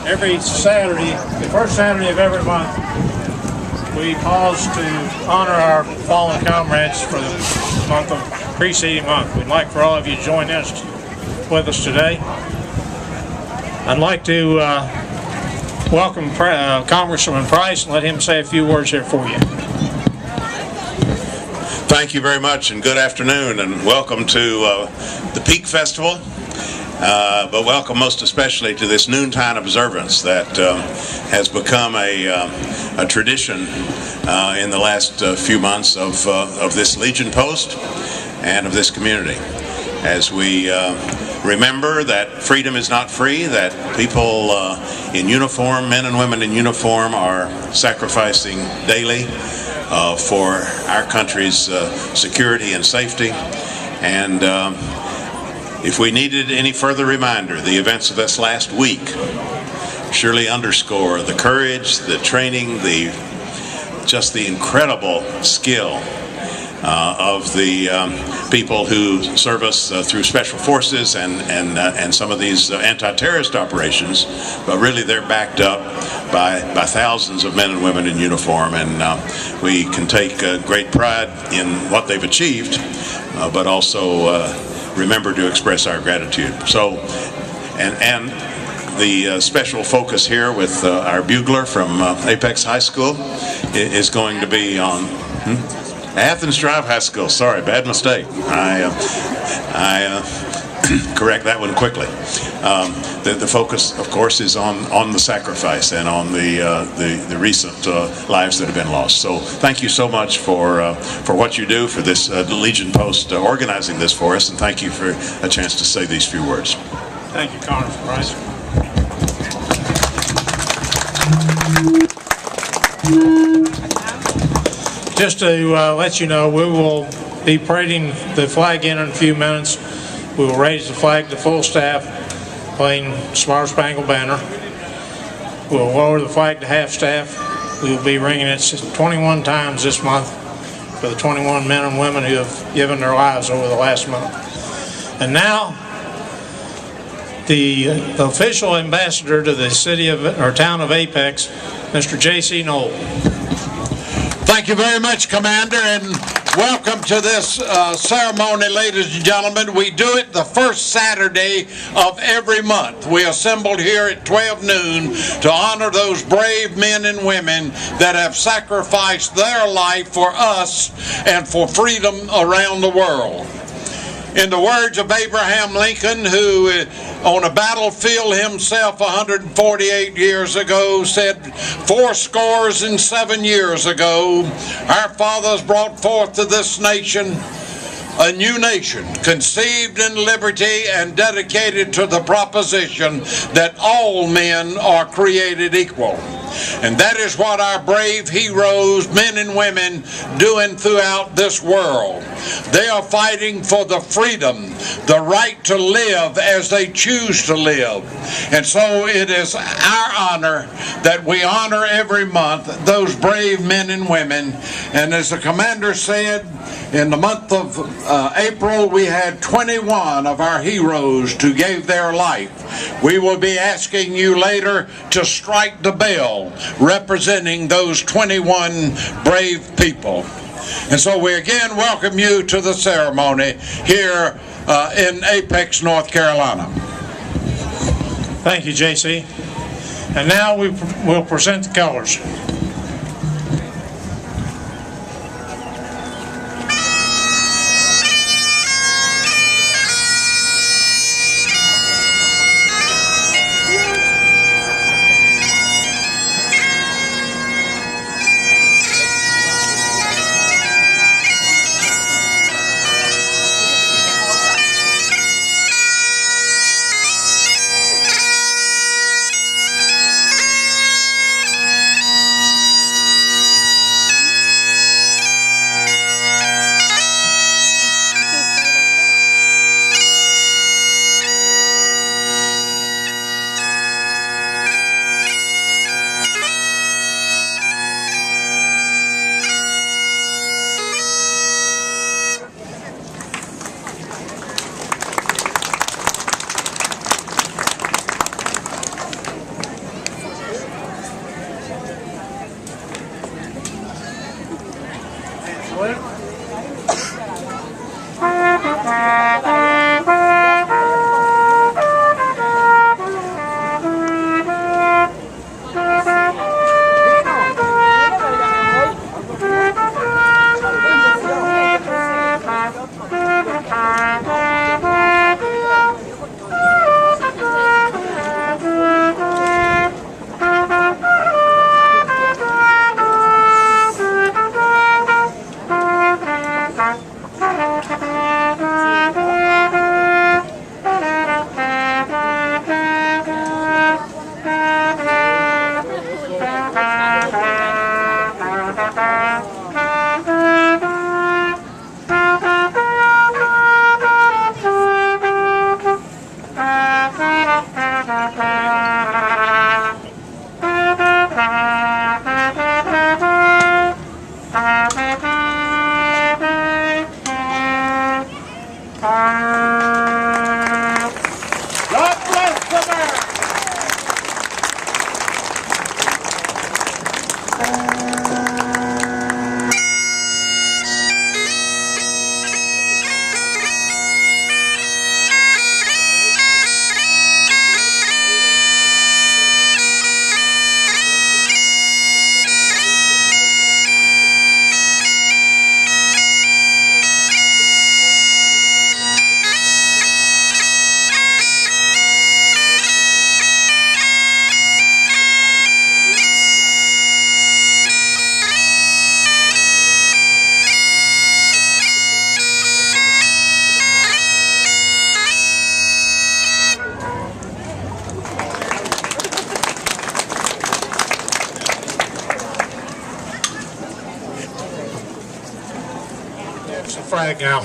every Saturday, the first Saturday of every month, we pause to honor our fallen comrades for the month of preceding month. We'd like for all of you to join us with us today. I'd like to welcome Congressman Price and let him say a few words here for you. Thank you very much, and good afternoon, and welcome to the Peak Festival. But welcome most especially to this noontime observance that has become a tradition in the last few months of this Legion Post and of this community, as we remember that freedom is not free, that people in uniform, men and women in uniform, are sacrificing daily for our country's security and safety. And if we needed any further reminder, the events of this last week surely underscore the courage, the training, just the incredible skill of the people who serve us through special forces and some of these anti-terrorist operations. But really, they're backed up by thousands of men and women in uniform, and we can take great pride in what they've achieved, but also remember to express our gratitude. So, and the special focus here with our bugler from Apex High School is going to be on Athens Drive High School. Sorry, bad mistake. I correct that one quickly. The focus, of course, is on the sacrifice and on the recent lives that have been lost. So thank you so much for what you do, for this Legion Post organizing this for us, and thank you for a chance to say these few words. Thank you, Congressman Price. Just to let you know, we will be parading the flag in a few minutes. We will raise the flag to full staff, playing Star Spangled Banner. We'll lower the flag to half staff. We will be ringing it 21 times this month for the 21 men and women who have given their lives over the last month. And now, the official ambassador to the city of, or town of Apex, Mr. J.C. Knoll. Thank you very much, Commander, and welcome to this ceremony, ladies and gentlemen. We do it the first Saturday of every month. We assembled here at 12 noon to honor those brave men and women that have sacrificed their life for us and for freedom around the world. In the words of Abraham Lincoln, who on a battlefield himself 148 years ago said, 87 years ago, our fathers brought forth to this nation a new nation, conceived in liberty and dedicated to the proposition that all men are created equal. And that is what our brave heroes, men and women, doing throughout this world. They are fighting for the freedom, the right to live as they choose to live. And so it is our honor that we honor every month those brave men and women. And as the commander said, in the month of April, we had 21 of our heroes who gave their life. We will be asking you later to strike the bell representing those 21 brave people. And so we again welcome you to the ceremony here in Apex, North Carolina. Thank you, J.C. And now we will present the colors. flag now.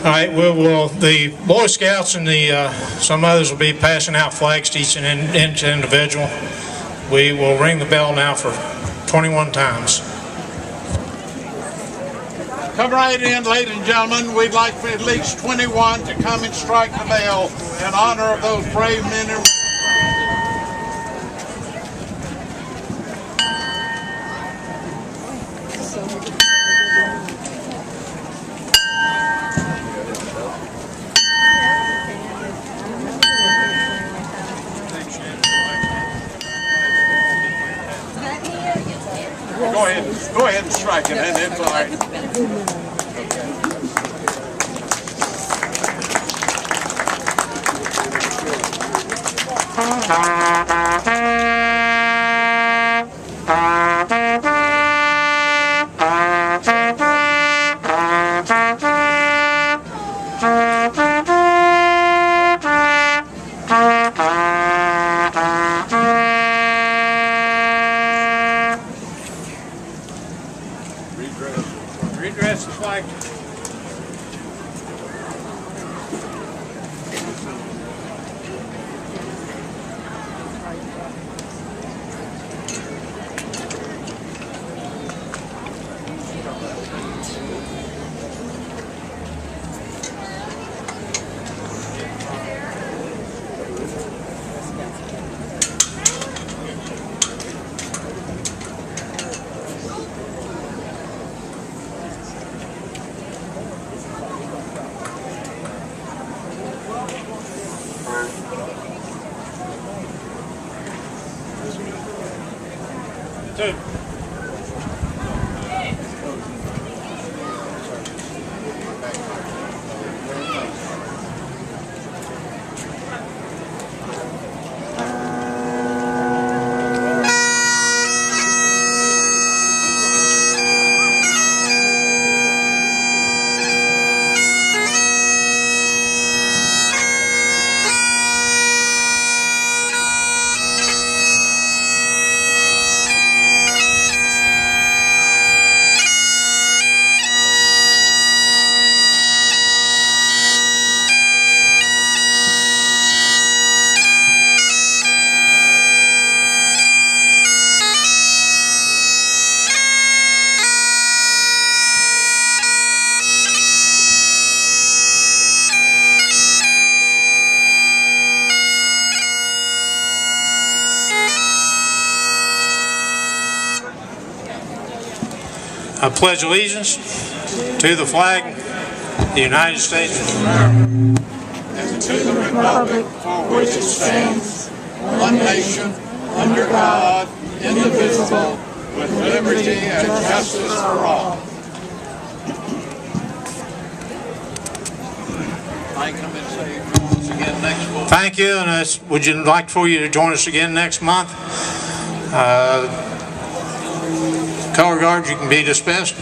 All right, the Boy Scouts and some others will be passing out flags to each individual. We will ring the bell now for 21 times. Come right in, ladies and gentlemen. We'd like for at least 21 to come and strike the bell in honor of those brave men and women. Go ahead and strike it, and it's all right. Redress the flag. Two. I pledge allegiance to the flag of the United States of America And to the republic for which it stands, one nation, under God, indivisible, with liberty and justice for all. I come and say once again next month. Thank you, and would you like for you to join us again next month? Color guards, you can be dismissed.